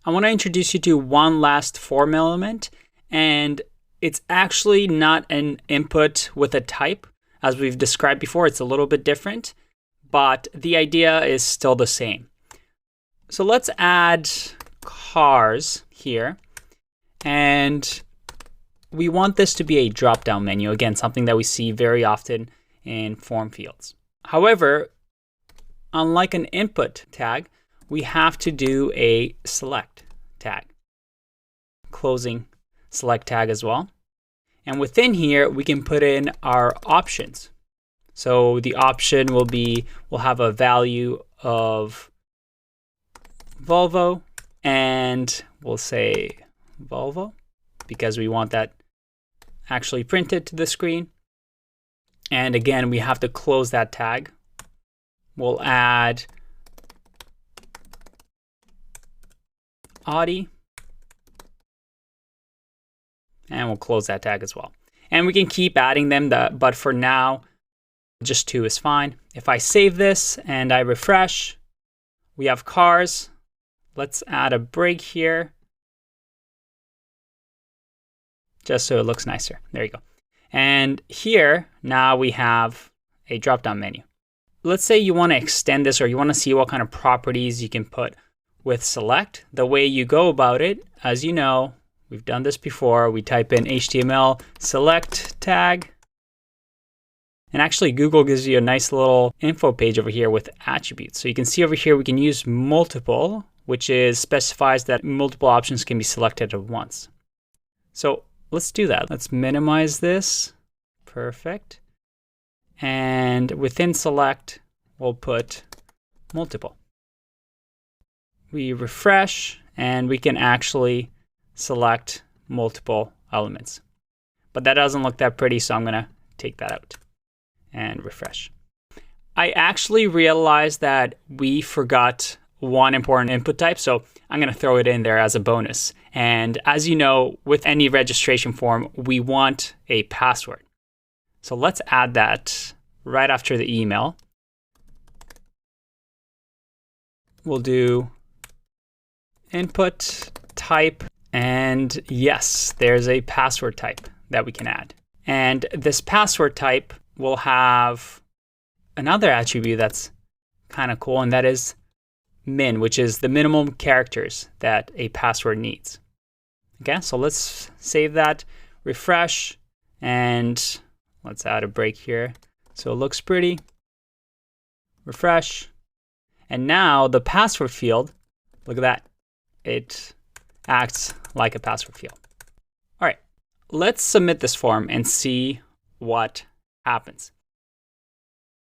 I want to introduce you to one last form element, and it's actually not an input with a type. As we've described before, it's a little bit different, but the idea is still the same. So let's add cars here, and we want this to be a drop-down menu. Again, something that we see very often in form fields. However, unlike an input tag, we have to do a select tag, closing select tag as well. And within here, we can put in our options. So the option will be, we'll have a value of Volvo, and we'll say Volvo because we want that actually printed to the screen. And again, we have to close that tag. We'll add Audi, and we'll close that tag as well. And we can keep adding them, but for now, just 2 is fine. If I save this and I refresh, we have cars. Let's add a break here, just so it looks nicer. There you go. And here, now we have a drop-down menu. Let's say you want to extend this, or you want to see what kind of properties you can put with select. The way you go about it, as you know, we've done this before. We type in HTML select tag. And actually, Google gives you a nice little info page over here with attributes. So you can see over here, we can use multiple, which specifies that multiple options can be selected at once. So let's do that. Let's minimize this. Perfect. And within select, we'll put multiple. We refresh, and we can actually select multiple elements. But that doesn't look that pretty, so I'm going to take that out and refresh. I actually realized that we forgot one important input type, so I'm going to throw it in there as a bonus. And as you know, with any registration form, we want a password. So let's add that right after the email. We'll do input type, and yes, there's a password type that we can add. And this password type will have another attribute that's kind of cool, and that is min, which is the minimum characters that a password needs. Okay, so let's save that, refresh, and let's add a break here so it looks pretty. Refresh. And now the password field, look at that. It acts like a password field. All right, let's submit this form and see what happens.